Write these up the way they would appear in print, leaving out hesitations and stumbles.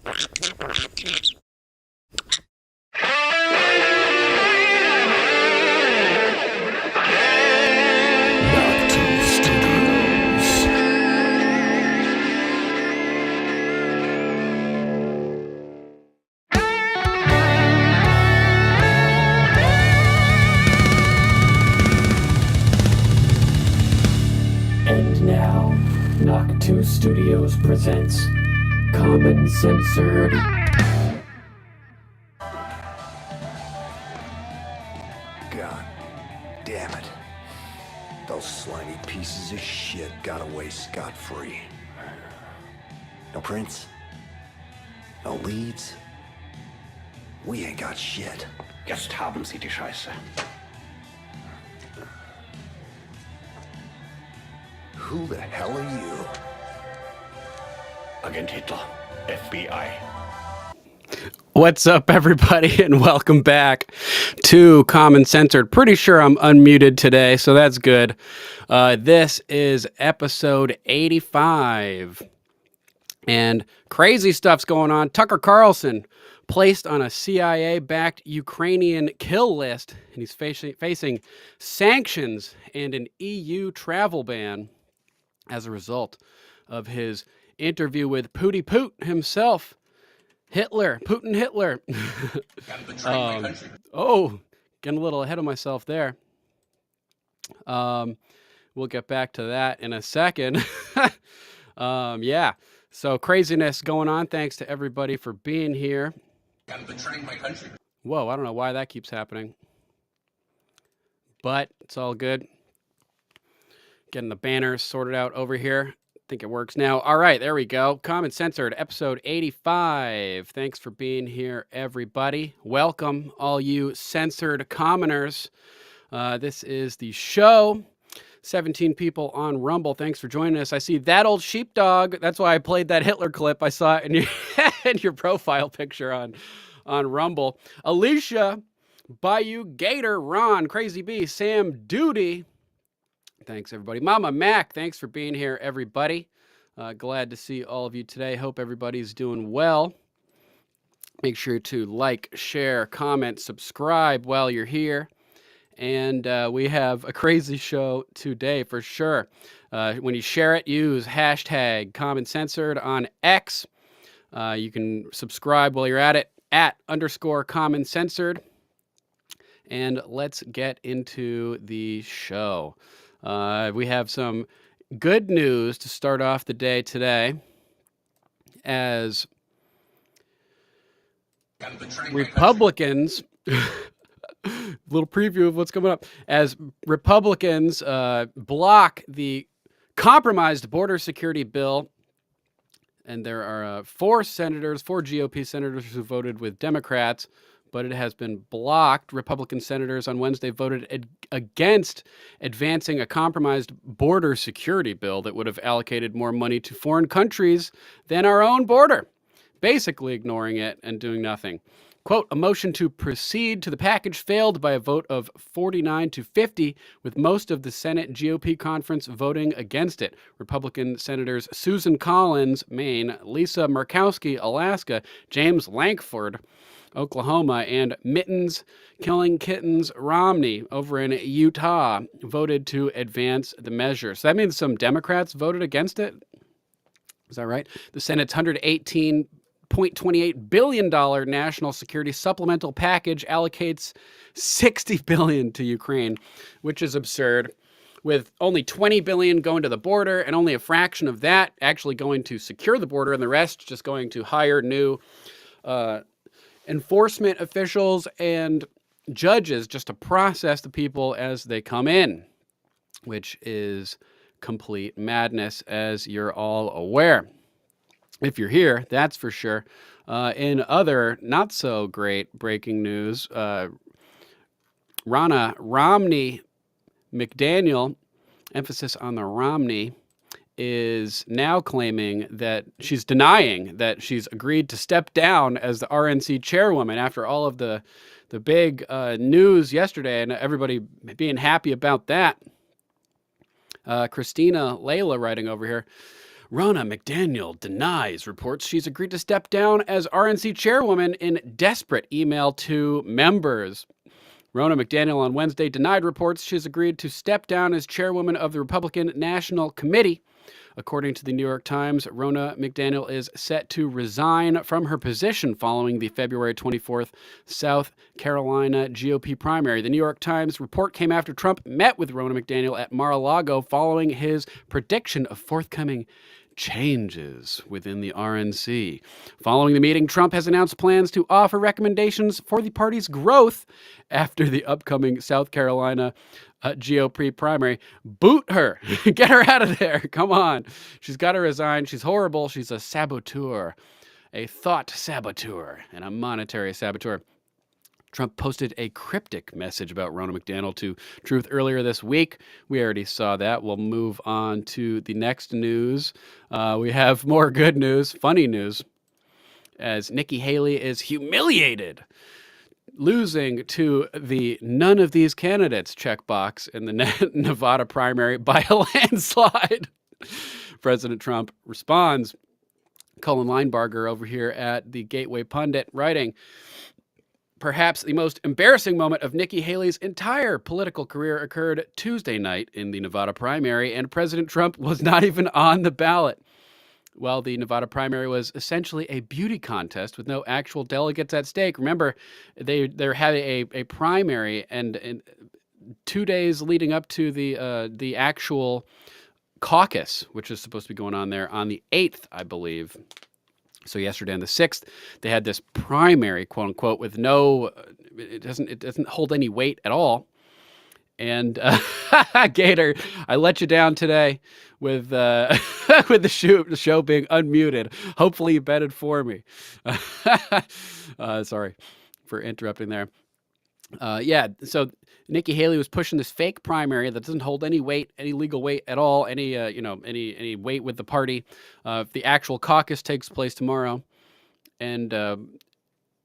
And now, Knock 2 Studios presents Censored. God damn it. Those slimy pieces of shit got away scot-free. No prints? No leads? We ain't got shit. Jetzt haben Sie die Scheiße. Who the hell are you? Agent Hitler, FBI. What's up, everybody, and welcome back to Censored. Pretty sure I'm unmuted today, so that's good. This is episode 85, and crazy stuff's going on. Tucker Carlson placed on a CIA-backed Ukrainian kill list, and he's facing sanctions and an EU travel ban as a result of his interview with Putin himself. Putin Hitler. Getting a little ahead of myself there. We'll get back to that in a second. Yeah, so craziness going on. Thanks to everybody for being here. I'm betraying my country. Whoa, I don't know why that keeps happening, but it's all good. Getting the banners sorted out over here. I think it works now. All right, there we go. Censored, episode 85. Thanks for being here, everybody. Welcome, all you censored commoners. This is the show. 17 people on Rumble. Thanks for joining us. I see that old sheepdog. That's why I played that Hitler clip. I saw it in your profile picture on Rumble. Alicia, Bayou Gator, Ron, Crazy B, Sam Duty. Thanks, everybody. Mama Mac, thanks for being here, everybody. Glad to see all of you today. Hope everybody's doing well. Make sure to like, share, comment, subscribe while you're here. And we have a crazy show today for sure. When you share it, use hashtag #Censored on X. You can subscribe while you're at it, @_Censored. And let's get into the show. We have some good news to start off the day today, as Republicans, little preview of what's coming up, as Republicans block the compromised border security bill. And there are four GOP senators who voted with Democrats, but it has been blocked. Republican senators on Wednesday voted against advancing a compromised border security bill that would have allocated more money to foreign countries than our own border, basically ignoring it and doing nothing. Quote, a motion to proceed to the package failed by a vote of 49 to 50, with most of the Senate GOP conference voting against it. Republican Senators Susan Collins, Maine, Lisa Murkowski, Alaska, James Lankford, Oklahoma, and Mittens Killing Kittens Romney over in Utah voted to advance the measure. So that means some Democrats voted against it? Is that right? The Senate's $118.28 billion national security supplemental package allocates $60 billion to Ukraine, which is absurd, with only $20 billion going to the border and only a fraction of that actually going to secure the border, and the rest just going to hire new enforcement officials and judges just to process the people as they come in, which is complete madness, as you're all aware. If you're here, that's for sure. In other not so great breaking news, Ronna Romney McDaniel, emphasis on the Romney, is now claiming that she's denying that she's agreed to step down as the RNC chairwoman after all of the big news yesterday and everybody being happy about that. Christina Layla writing over here. Ronna McDaniel denies reports she's agreed to step down as RNC chairwoman in desperate email to members. Ronna McDaniel on Wednesday denied reports she's agreed to step down as chairwoman of the Republican National Committee. According to the New York Times, Ronna McDaniel is set to resign from her position following the February 24th South Carolina GOP primary. The New York Times report came after Trump met with Ronna McDaniel at Mar-a-Lago following his prediction of forthcoming changes within the RNC. Following the meeting, Trump has announced plans to offer recommendations for the party's growth after the upcoming South Carolina GOP primary. Boot her. Get her out of there. Come on. She's got to resign. She's horrible. She's a saboteur, a thought saboteur, and a monetary saboteur. Trump posted a cryptic message about Ronna McDaniel to Truth earlier this week. We already saw that. We'll move on to the next news. We have more good news, funny news, as Nikki Haley is humiliated, losing to the none of these candidates checkbox in the Nevada primary by a landslide. President Trump responds. Cullen Linebarger over here at the Gateway Pundit writing, perhaps the most embarrassing moment of Nikki Haley's entire political career occurred Tuesday night in the Nevada primary, and President Trump was not even on the ballot. Well, the Nevada primary was essentially a beauty contest with no actual delegates at stake. Remember, they're having a primary, and 2 days leading up to the actual caucus, which is supposed to be going on there on the 8th, I believe. So yesterday on the 6th, they had this primary, quote unquote, with no, it doesn't hold any weight at all. And Gator, I let you down today with with the show being unmuted. Hopefully you betted for me. Sorry for interrupting there. Yeah, so Nikki Haley was pushing this fake primary that doesn't hold any weight, any legal weight at all, any weight with the party. The actual caucus takes place tomorrow, and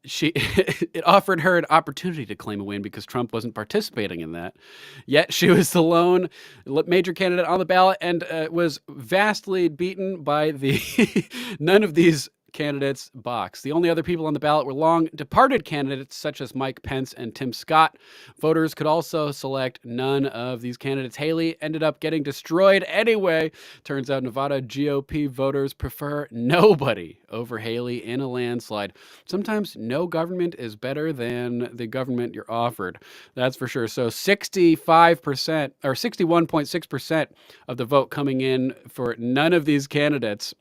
it offered her an opportunity to claim a win because Trump wasn't participating in that. Yet she was the lone major candidate on the ballot and was vastly beaten by the none of these candidates box. The only other people on the ballot were long departed candidates such as Mike Pence and Tim Scott. Voters could also select none of these candidates. Haley ended up getting destroyed anyway. Turns out Nevada GOP voters prefer nobody over Haley in a landslide. Sometimes no government is better than the government you're offered. That's for sure. So 65% or 61.6% of the vote coming in for none of these candidates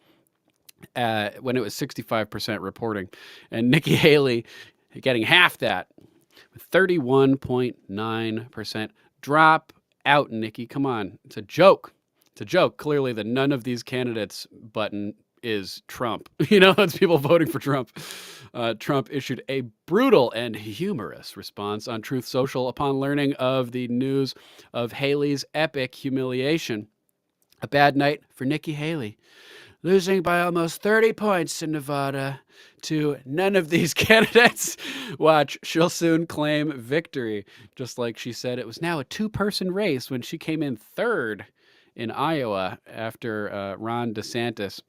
when it was 65% reporting, and Nikki Haley getting half that with 31.9%. Drop out, Nikki. Come on. It's a joke. It's a joke. Clearly, the none of these candidates button is Trump. It's people voting for Trump. Trump issued a brutal and humorous response on Truth Social upon learning of the news of Haley's epic humiliation. A bad night for Nikki Haley, losing by almost 30 points in Nevada to none of these candidates. Watch, she'll soon claim victory. Just like she said, it was now a two-person race when she came in third in Iowa after Ron DeSantis.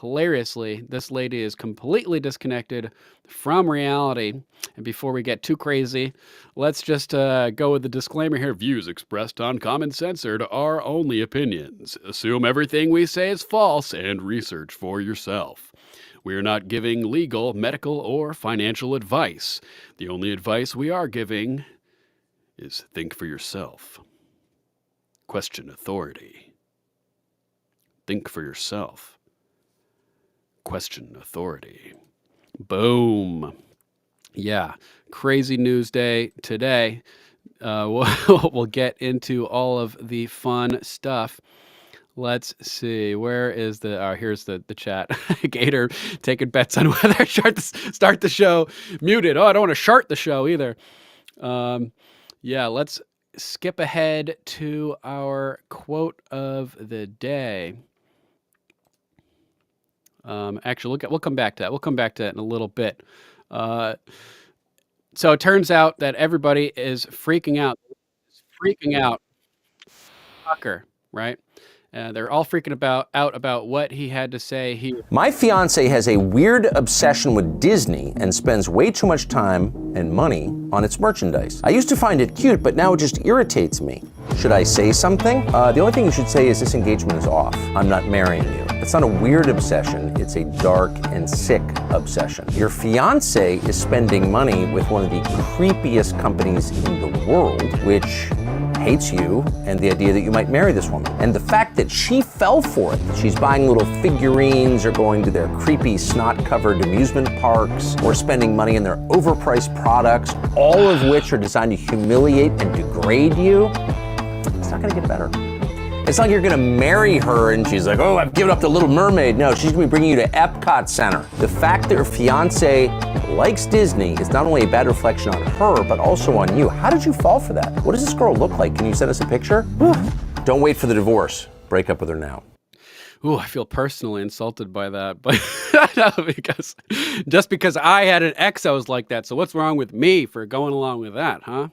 Hilariously, this lady is completely disconnected from reality. And before we get too crazy, let's just go with the disclaimer here. Views expressed on Common Censored are only opinions. Assume everything we say is false and research for yourself. We are not giving legal, medical, or financial advice. The only advice we are giving is think for yourself. Question authority. Think for yourself. Question authority. Boom. Yeah, crazy news day today. We'll get into all of the fun stuff. Let's see. Where is here's the chat. Gator taking bets on whether I start the show muted. Oh, I don't want to start the show either. Yeah, let's skip ahead to our quote of the day. Actually, we'll come back to that. We'll come back to that in a little bit. So it turns out that everybody is freaking out. Tucker, right? They're all freaking out about what he had to say. My fiance has a weird obsession with Disney and spends way too much time and money on its merchandise. I used to find it cute, but now it just irritates me. Should I say something? The only thing you should say is this engagement is off. I'm not marrying you. It's not a weird obsession, it's a dark and sick obsession. Your fiance is spending money with one of the creepiest companies in the world, which hates you and the idea that you might marry this woman. And the fact that she fell for it, that she's buying little figurines or going to their creepy snot-covered amusement parks or spending money on their overpriced products, all of which are designed to humiliate and degrade you, it's not gonna get better. It's not like you're gonna marry her and she's like, oh, I've given up the Little Mermaid. No, she's gonna be bringing you to Epcot Center. The fact that your fiance likes Disney is not only a bad reflection on her, but also on you. How did you fall for that? What does this girl look like? Can you send us a picture? Don't wait for the divorce. Break up with her now. Ooh, I feel personally insulted by that, but because I had an ex that was like that. So what's wrong with me for going along with that, huh?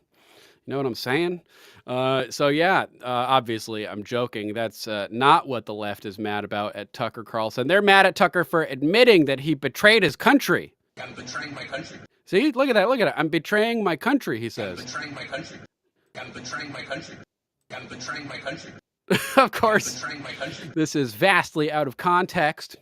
You know what I'm saying? So yeah, obviously I'm joking. That's not what the left is mad about at Tucker Carlson. They're mad at Tucker for admitting that he betrayed his country. I'm betraying my country. See, look at that, look at it. I'm betraying my country, he says. I'm betraying my country. I'm betraying my country. I'm betraying my country. Of course, betraying my country. This is vastly out of context,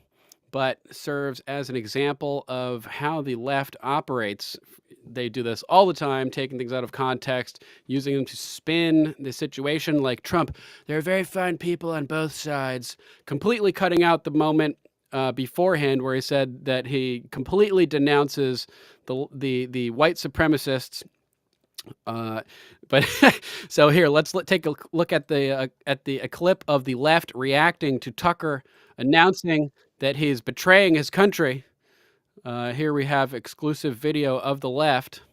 but serves as an example of how the left operates. They do this all the time, taking things out of context, using them to spin the situation like Trump. There are very fine people on both sides, completely cutting out the moment beforehand where he said that he completely denounces the white supremacists. But so here, let's take a look at a clip of the left reacting to Tucker announcing that he's betraying his country. Here we have exclusive video of the left.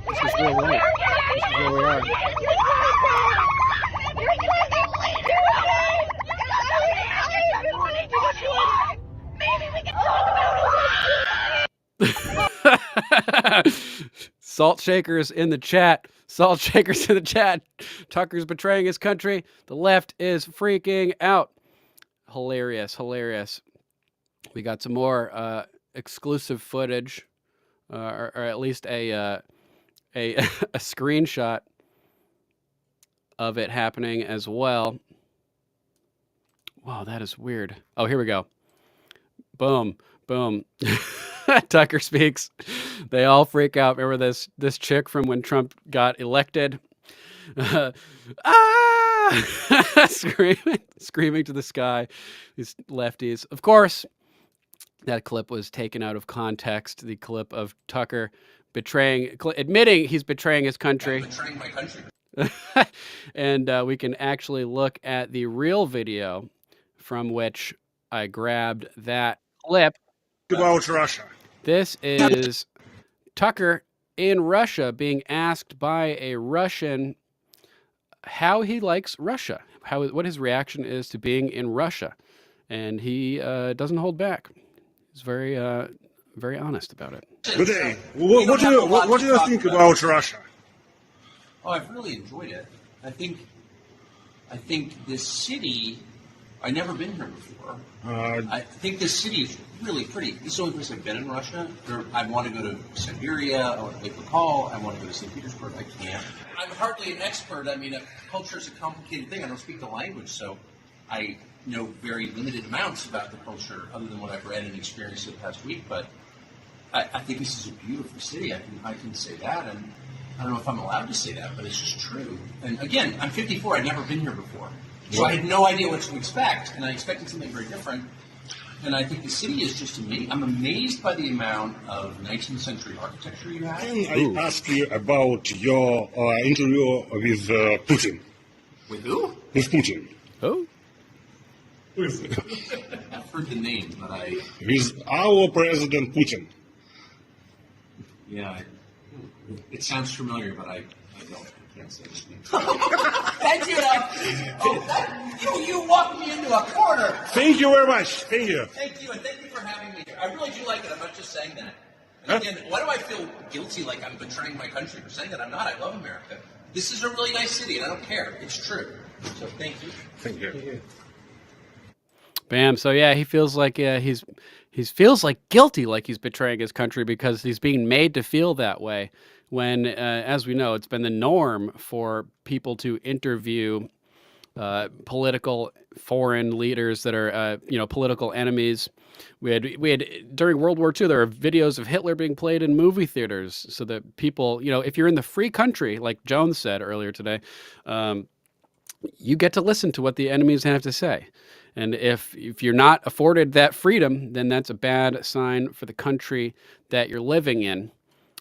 This is real life. This is where we are. Salt shakers in the chat. Salt shakers in the chat. Tucker's betraying his country. The left is freaking out. Hilarious, hilarious. We got some more exclusive footage, or at least a screenshot of it happening as well. Wow, that is weird. Oh, here we go. Boom, boom. Tucker speaks. They all freak out. Remember this chick from when Trump got elected? Screaming to the sky. These lefties. Of course, that clip was taken out of context. The clip of Tucker admitting he's betraying his country. I'm betraying my country. And we can actually look at the real video from which I grabbed that clip. About Russia. This is Tucker in Russia being asked by a Russian how he likes Russia, what his reaction is to being in Russia. And he doesn't hold back. He's very honest about it. Good day. What do you think about Russia? Oh, I've really enjoyed it. I think this city, I've never been here before. I think this city is really pretty. This is the only place I've been in Russia. I want to go to Siberia, I want to make the call, I want to go to St. Petersburg, I can't. I'm hardly an expert. I mean, culture is a complicated thing. I don't speak the language, so I know very limited amounts about the culture other than what I've read and experienced the past week, but I think this is a beautiful city. I can say that, and I don't know if I'm allowed to say that, but it's just true. And again, I'm 54. I've never been here before. So I had no idea what to expect, and I expected something very different. And I think the city is just amazing. I'm amazed by the amount of 19th century architecture you have. I ask you about your interview with Putin. With who? With Putin. Oh? I've heard the name, but With our president Putin. Yeah, it sounds familiar, but I don't. I can't say his name. Thank you. You walked me into a corner. Thank you very much. Thank you. Thank you, and thank you for for having me here. I really do like it. I'm not just saying that. And again, why do I feel guilty like I'm betraying my country for saying that? I'm not. I love America. This is a really nice city, and I don't care. It's true. So thank you. Thank you. Bam. So yeah, he feels like he feels like guilty, like he's betraying his country because he's being made to feel that way. When, as we know, it's been the norm for people to interview political foreign leaders that are, political enemies. We had during World War II, there are videos of Hitler being played in movie theaters so that people, if you're in the free country, like Jones said earlier today, you get to listen to what the enemies have to say. And if you're not afforded that freedom, then that's a bad sign for the country that you're living in.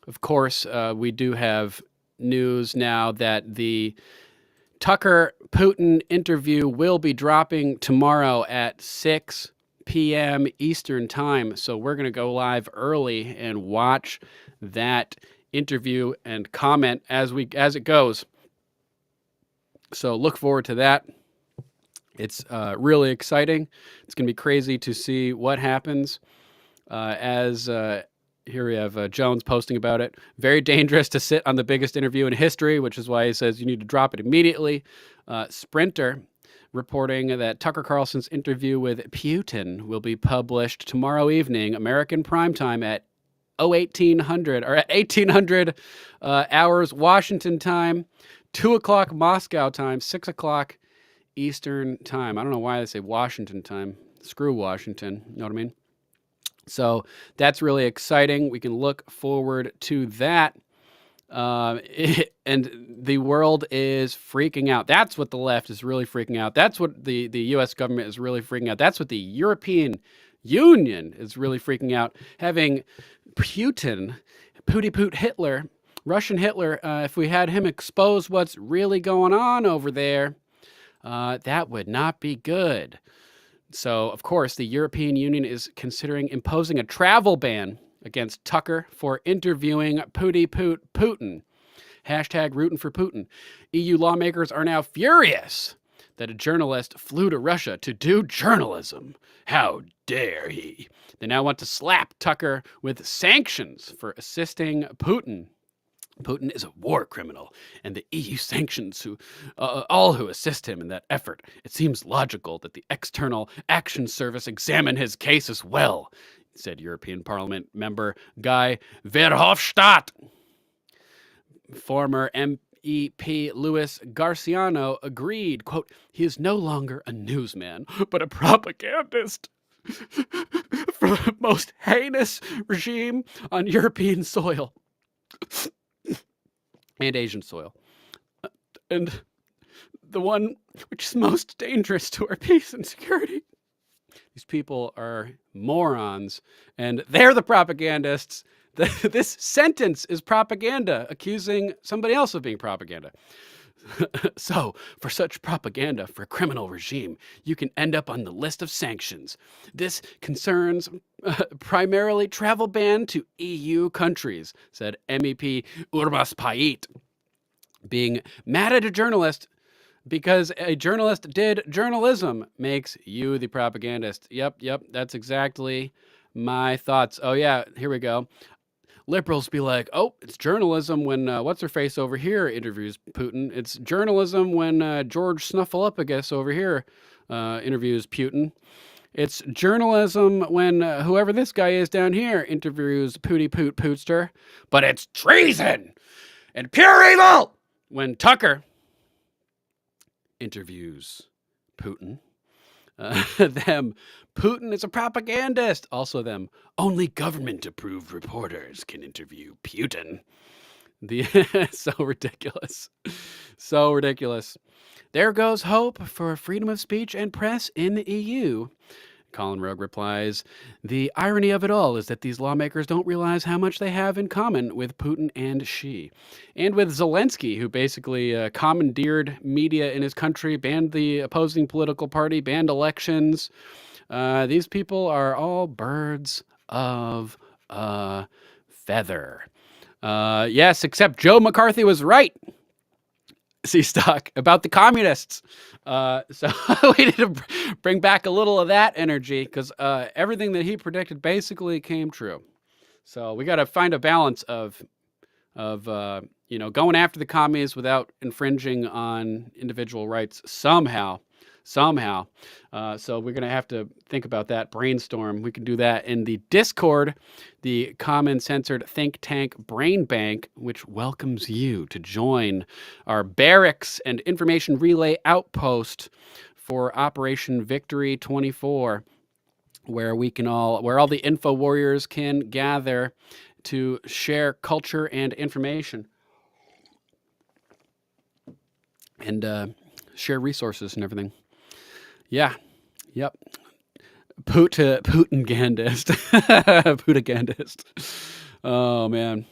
Of course, we do have news now that the Tucker Putin interview will be dropping tomorrow at 6 p.m. Eastern time. So we're going to go live early and watch that interview and comment as it goes. So look forward to that. It's really exciting. It's going to be crazy to see what happens here we have Jones posting about it. Very dangerous to sit on the biggest interview in history, which is why he says you need to drop it immediately. Sprinter reporting that Tucker Carlson's interview with Putin will be published tomorrow evening, American primetime at 1800 hours Washington time, 2 o'clock Moscow time, 6 o'clock Eastern time. I don't know why they say Washington time. Screw Washington. You know what I mean? So that's really exciting. We can look forward to that. And the world is freaking out. That's what the left is really freaking out. That's what the U.S. government is really freaking out. That's what the European Union is really freaking out. Having Putin, Hitler, Russian Hitler, if we had him expose what's really going on over there, that would not be good. So, of course, the European Union is considering imposing a travel ban against Tucker for interviewing Putin. Hashtag rooting for Putin. EU lawmakers are now furious that a journalist flew to Russia to do journalism. How dare he? They now want to slap Tucker with sanctions for assisting Putin. Putin is a war criminal, and the EU sanctions all who assist him in that effort. It seems logical that the External Action Service examine his case as well, said European Parliament member Guy Verhofstadt. Former MEP Luis Garciano agreed, quote, he is no longer a newsman, but a propagandist for the most heinous regime on European soil. And Asian soil. And the one which is most dangerous to our peace and security. These people are morons, and they're the propagandists. This sentence is propaganda, accusing somebody else of being propaganda. So, for such propaganda for a criminal regime, you can end up on the list of sanctions. This concerns primarily travel ban to EU countries, said MEP Urbas Pait, being mad at a journalist because a journalist did journalism makes you the propagandist. Yep, that's exactly my thoughts. Oh yeah, here we go. Liberals be like, oh, it's journalism when what's-her-face over here interviews Putin. It's journalism when George Snuffleupagus over here interviews Putin. It's journalism when whoever this guy is down here interviews Pootster. But it's treason and pure evil when Tucker interviews Putin. Putin is a propagandist. Also them, only government-approved reporters can interview Putin. So ridiculous. So ridiculous. There goes hope for freedom of speech and press in the EU. Colin Rogue replies, the irony of it all is that these lawmakers don't realize how much they have in common with Putin and Xi. And with Zelensky, who basically commandeered media in his country, banned the opposing political party, banned elections. These people are all birds of a feather. Yes, except Joe McCarthy was right. C stock about the communists. So we need to bring back a little of that energy because everything that he predicted basically came true. So we got to find a balance of going after the commies without infringing on individual rights somehow. So we're going to have to think about that, brainstorm. We can do that in the Discord, the Common Censored Think Tank Brain Bank, which welcomes you to join our barracks and information relay outpost for Operation Victory 24, where all the info warriors can gather to share culture and information and share resources and everything. Yeah. Yep. Putin-gandist. Putin-gandist. Oh, man.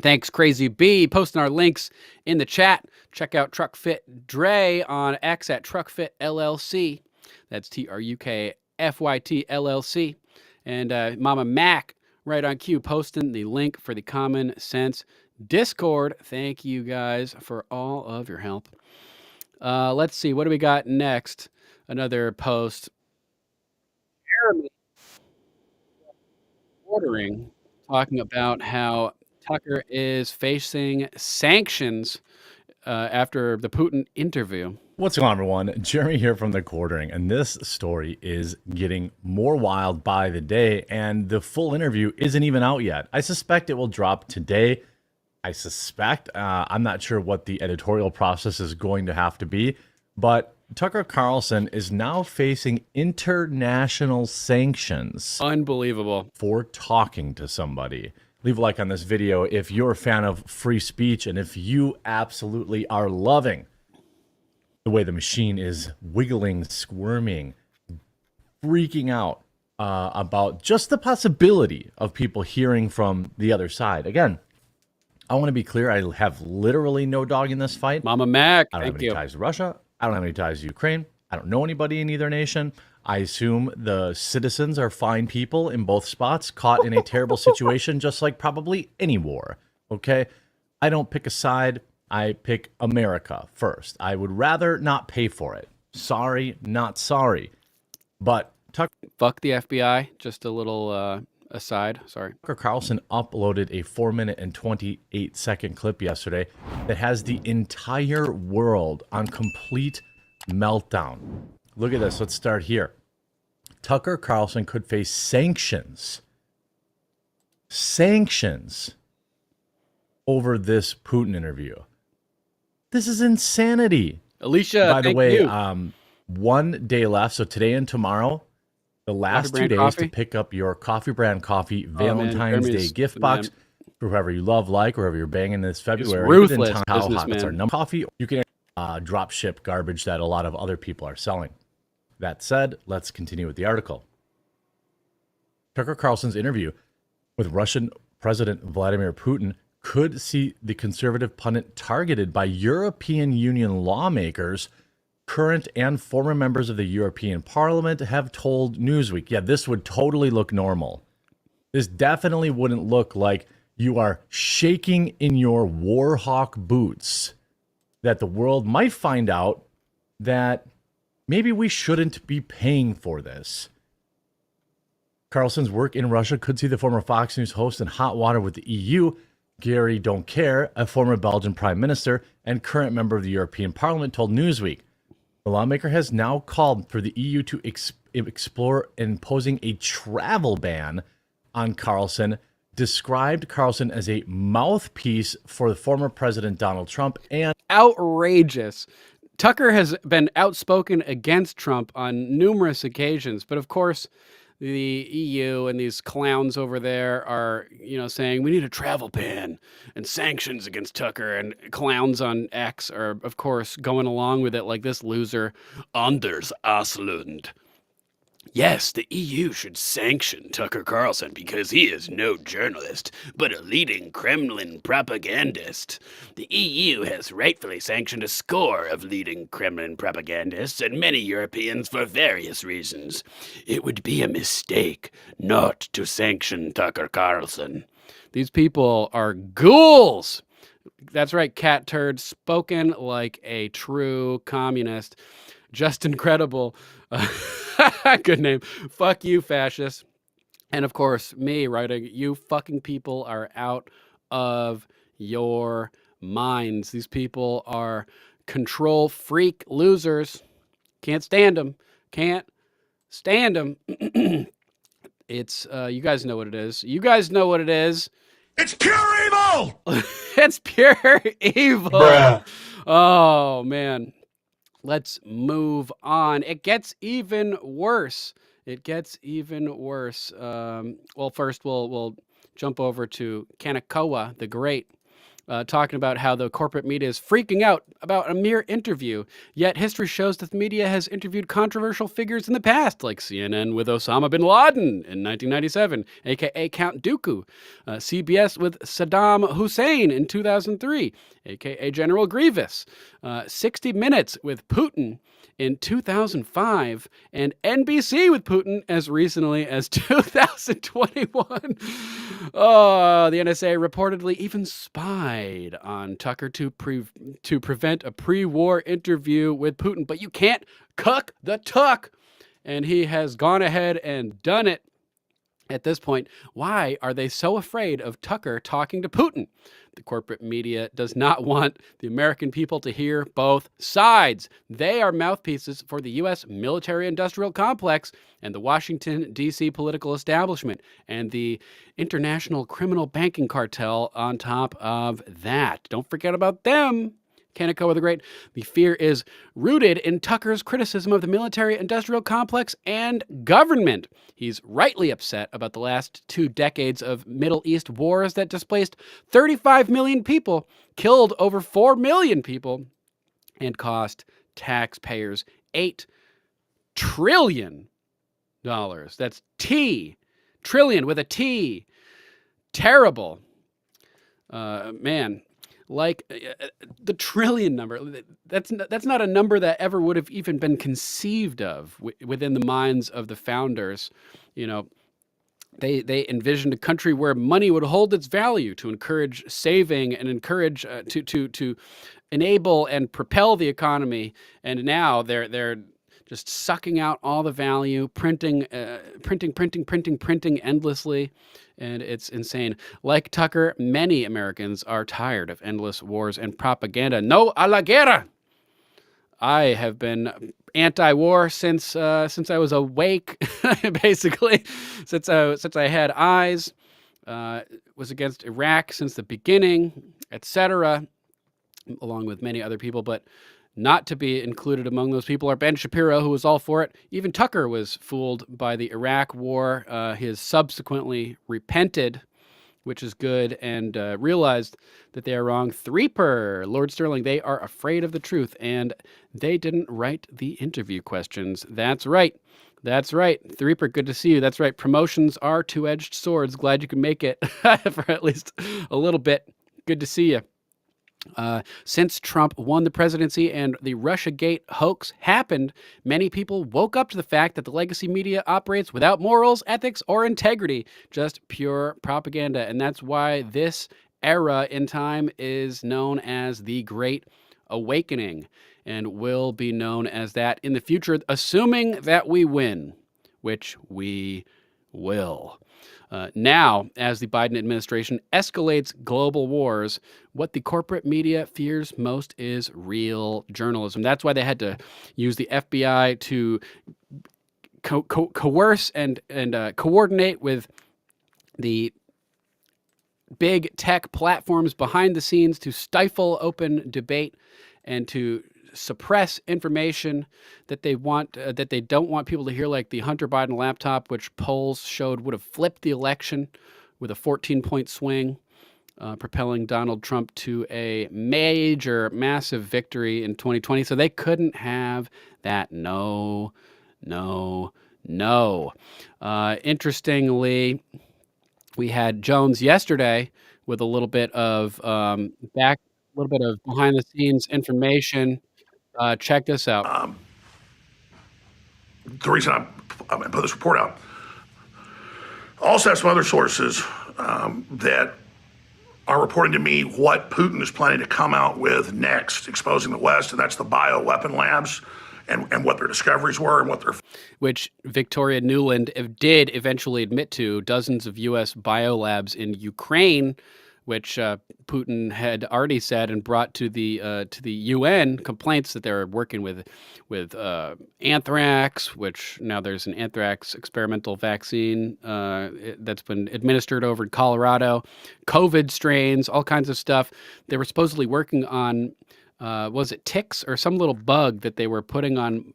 Thanks, Crazy B. Posting our links in the chat. Check out TruckFit Dre on X at TruckFit LLC. That's TruckFyt LLC. And Mama Mac right on cue posting the link for the Common Sense Discord. Thank you guys for all of your help. Let's see. What do we got next? Another post. Jeremy ordering, talking about how Tucker is facing sanctions after the Putin interview. What's going on, everyone? Jeremy here from The Quartering, and this story is getting more wild by the day, and the full interview isn't even out yet. I suspect it will drop today. I'm not sure what the editorial process is going to have to be, but Tucker Carlson is now facing international sanctions. Unbelievable. For talking to somebody. Leave a like on this video if you're a fan of free speech and if you absolutely are loving the way the machine is wiggling, squirming, freaking out about just the possibility of people hearing from the other side. Again, I want to be clear. I have literally no dog in this fight. Mama Mac, I don't have any ties to Russia. I don't have any ties to Ukraine. I don't know anybody in either nation. I assume the citizens are fine people in both spots, caught in a terrible situation, just like probably any war. Okay? I don't pick a side. I pick America first. I would rather not pay for it. Sorry, not sorry. But fuck the FBI. Just a little aside. Sorry. Tucker Carlson uploaded a 4-minute and 28-second clip yesterday that has the entire world on complete meltdown. Look at this. Let's start here. Tucker Carlson could face sanctions. Sanctions over this Putin interview. This is insanity. Alicia, by the way, 1 day left. So today and tomorrow, the last 2 days to pick up your Coffee Brand Coffee Valentine's Day gift box for whoever you love, or whoever you're banging this February. Ruthless how hot it's our number coffee. You can drop ship garbage that a lot of other people are selling. That said, let's continue with the article. Tucker Carlson's interview with Russian President Vladimir Putin could see the conservative pundit targeted by European Union lawmakers. Current and former members of the European Parliament have told Newsweek, yeah, this would totally look normal. This definitely wouldn't look like you are shaking in your Warhawk boots, that the world might find out that maybe we shouldn't be paying for this. Carlson's work in Russia could see the former Fox News host in hot water with the EU. Gary Don't Care, a former Belgian prime minister and current member of the European Parliament, told Newsweek. The lawmaker has now called for the EU to explore imposing a travel ban on Carlson, described Carlson as a mouthpiece for the former President Donald Trump, and outrageous. Tucker has been outspoken against Trump on numerous occasions, but of course, the EU and these clowns over there are, saying we need a travel ban and sanctions against Tucker, and clowns on X are, of course, going along with it like this loser, Anders Aslund. Yes, the EU should sanction Tucker Carlson because he is no journalist, but a leading Kremlin propagandist. The EU has rightfully sanctioned a score of leading Kremlin propagandists and many Europeans for various reasons. It would be a mistake not to sanction Tucker Carlson. These people are ghouls. That's right, cat turd, spoken like a true communist. Just incredible. Good name. Fuck you, fascist. And of course, me writing, you fucking people are out of your minds. These people are control freak losers. Can't stand them. Can't stand them. It's, you guys know what it is. You guys know what it is. It's pure evil! It's pure evil. Bruh. Oh, man. Let's move on. It gets even worse. It gets even worse. Well, first we'll jump over to Kanakawa the Great, talking about how the corporate media is freaking out about a mere interview. Yet history shows that the media has interviewed controversial figures in the past, like CNN with Osama bin Laden in 1997, aka Count Dooku, CBS with Saddam Hussein in 2003, aka General Grievous, 60 Minutes with Putin in 2005, and NBC with Putin as recently as 2021. Oh, the NSA reportedly even spied on Tucker to prevent a pre-war interview with Putin. But you can't cuck the tuck. And he has gone ahead and done it. At this point, why are they so afraid of Tucker talking to Putin? The corporate media does not want the American people to hear both sides. They are mouthpieces for the U.S. military-industrial complex and the Washington, D.C. political establishment and the international criminal banking cartel on top of that. Don't forget about them. Kaneko the Great. The fear is rooted in Tucker's criticism of the military-industrial complex and government. He's rightly upset about the last 2 decades of Middle East wars that displaced 35 million people, killed over 4 million people, and cost taxpayers $8 trillion. That's T. Trillion with a T. Terrible. Man. Like the trillion number, that's not a number that ever would have even been conceived of within the minds of the founders. You know, they envisioned a country where money would hold its value to encourage saving and encourage to enable and propel the economy. And now they're just sucking out all the value, printing endlessly. And it's insane. Like Tucker, many Americans are tired of endless wars and propaganda. No a la guerra. I have been anti-war since I was awake, basically, since I had eyes. Was against Iraq since the beginning, etc., along with many other people. But not to be included among those people are Ben Shapiro, who was all for it. Even Tucker was fooled by the Iraq war. He has subsequently repented, which is good, and realized that they are wrong. Threeper, Lord Sterling, they are afraid of the truth, and they didn't write the interview questions. That's right. That's right. Threeper, good to see you. That's right. Promotions are two-edged swords. Glad you can make it for at least a little bit. Good to see you. Since Trump won the presidency and the Russiagate hoax happened, many people woke up to the fact that the legacy media operates without morals, ethics, or integrity, just pure propaganda. And that's why this era in time is known as the Great Awakening and will be known as that in the future, assuming that we win, which we will. Now, as the Biden administration escalates global wars, what the corporate media fears most is real journalism. That's why they had to use the FBI to coerce and coordinate with the big tech platforms behind the scenes to stifle open debate and to suppress information that they want, that they don't want people to hear, like the Hunter Biden laptop, which polls showed would have flipped the election with a 14-point swing, propelling Donald Trump to a massive victory in 2020. So they couldn't have that. No. Interestingly, we had Jones yesterday with a little bit of behind the scenes information. Check this out. The reason I put this report out, I also have some other sources that are reporting to me what Putin is planning to come out with next, exposing the West, and that's the bioweapon labs and what their discoveries were and what their... Which Victoria Nuland did eventually admit to, dozens of U.S. biolabs in Ukraine, which Putin had already said and brought to the UN complaints that they were working with anthrax, which now there's an anthrax experimental vaccine that's been administered over in Colorado, COVID strains, all kinds of stuff. They were supposedly working on, was it ticks or some little bug that they were putting on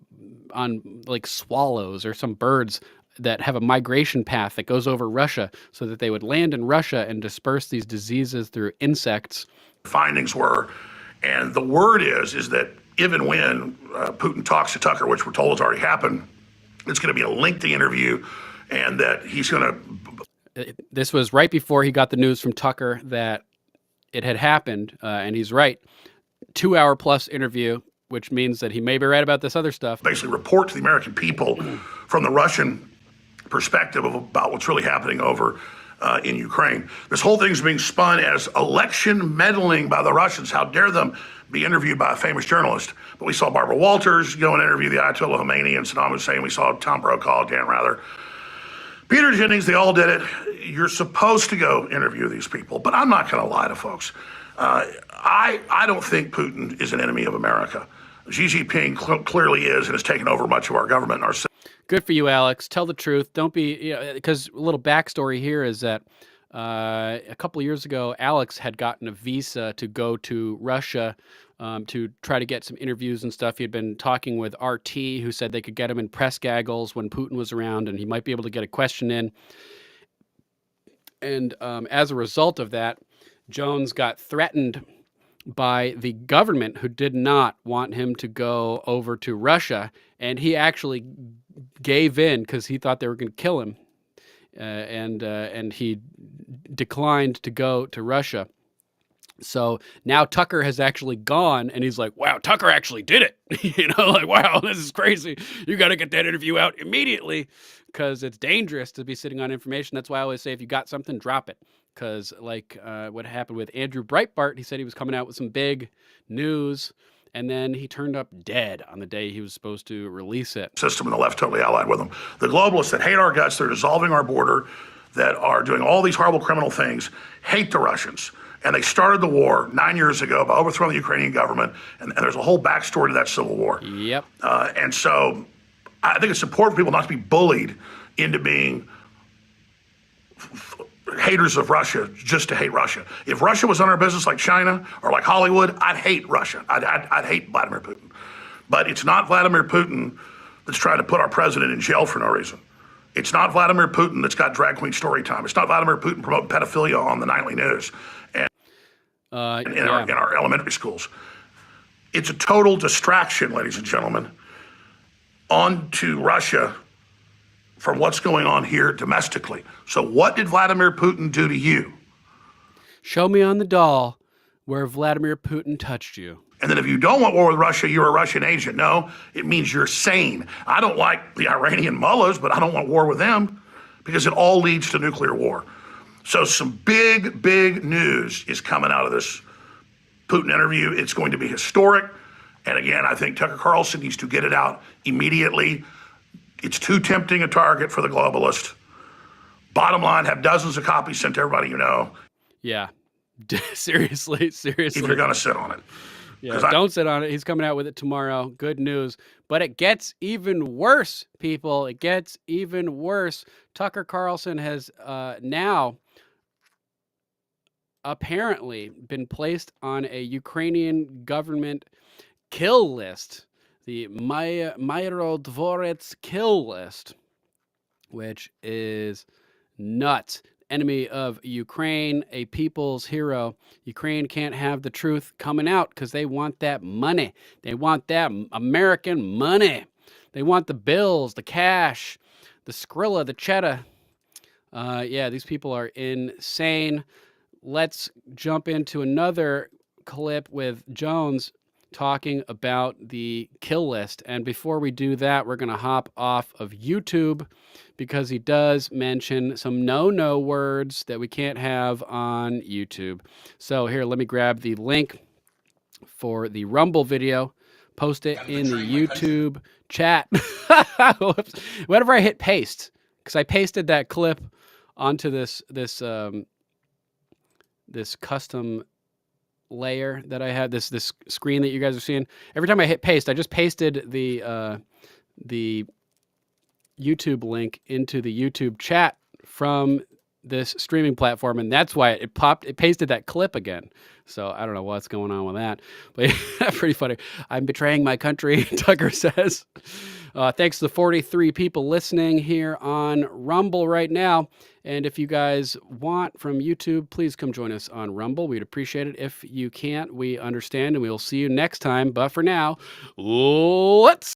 like swallows or some birds that have a migration path that goes over Russia so that they would land in Russia and disperse these diseases through insects. Findings were, and the word is that if and when Putin talks to Tucker, which we're told has already happened, it's going to be a lengthy interview, and that he's going to... This was right before he got the news from Tucker that it had happened, and he's right. 2-hour plus interview, which means that he may be right about this other stuff. Basically report to the American people from the Russian perspective about what's really happening over in Ukraine. This whole thing's being spun as election meddling by the Russians. How dare them be interviewed by a famous journalist? But we saw Barbara Walters go and interview the Ayatollah Khomeini and Saddam Hussein. We saw Tom Brokaw, Dan Rather, Peter Jennings. They all did it. You're supposed to go interview these people, but I'm not going to lie to folks. I don't think Putin is an enemy of America. Xi Jinping clearly is and has taken over much of our government and our... Good for you, Alex. Tell the truth. Don't be, because a little backstory here is that a couple of years ago, Alex had gotten a visa to go to Russia to try to get some interviews and stuff. He had been talking with RT, who said they could get him in press gaggles when Putin was around and he might be able to get a question in. And as a result of that, Jones got threatened by the government, who did not want him to go over to Russia, and he actually gave in because he thought they were going to kill him, and he declined to go to Russia. So now Tucker has actually gone, and he's like, wow, Tucker actually did it. Like, wow, this is crazy. You got to get that interview out immediately because it's dangerous to be sitting on information. That's why I always say, if you got something, drop it. Because like what happened with Andrew Breitbart, he said he was coming out with some big news, and then he turned up dead on the day he was supposed to release it. System and the left totally allied with them. The globalists that hate our guts, they're dissolving our border, that are doing all these horrible criminal things, hate the Russians. And they started the war 9 years ago by overthrowing the Ukrainian government, and there's a whole backstory to that civil war. Yep. And so I think it's important for people not to be bullied into being haters of Russia just to hate Russia. If Russia was on our business like China or like Hollywood, I'd hate Russia. I'd hate Vladimir Putin. But it's not Vladimir Putin that's trying to put our president in jail for no reason. It's not Vladimir Putin that's got drag queen story time. It's not Vladimir Putin promoting pedophilia on the nightly news and in our elementary schools. It's a total distraction, ladies and gentlemen, onto Russia from what's going on here domestically. So what did Vladimir Putin do to you? Show me on the doll where Vladimir Putin touched you. And then if you don't want war with Russia, you're a Russian agent. No, it means you're sane. I don't like the Iranian mullahs, but I don't want war with them because it all leads to nuclear war. So some big, big news is coming out of this Putin interview. It's going to be historic. And again, I think Tucker Carlson needs to get it out immediately. It's too tempting a target for the globalist. Bottom line, have dozens of copies sent to everybody you know. Yeah, seriously. If you're going to sit on it. Yeah, don't sit on it. He's coming out with it tomorrow. Good news. But it gets even worse, people. It gets even worse. Tucker Carlson has now apparently been placed on a Ukrainian government kill list, the Myro Dvorets kill list, which is nuts. Enemy of Ukraine, a people's hero. Ukraine can't have the truth coming out because they want that money. They want that American money. They want the bills, the cash, the Skrilla, the cheddar. Yeah, these people are insane. Let's jump into another clip with Jones talking about the kill list. And before we do that, we're going to hop off of YouTube because he does mention some no-no words that we can't have on YouTube. So here, let me grab the link for the Rumble video, post it in the YouTube chat. Whenever I hit paste, because I pasted that clip onto this custom layer that I had, this screen that you guys are seeing. Every time I hit paste, I just pasted the YouTube link into the YouTube chat from this streaming platform, and that's why it pasted that clip again. So I don't know what's going on with that, but yeah, pretty funny. I'm betraying my country, Tucker says. Thanks to the 43 people listening here on Rumble right now. And if you guys want from YouTube, please come join us on Rumble. We'd appreciate it. If you can't, we understand, and we will see you next time. But for now, let's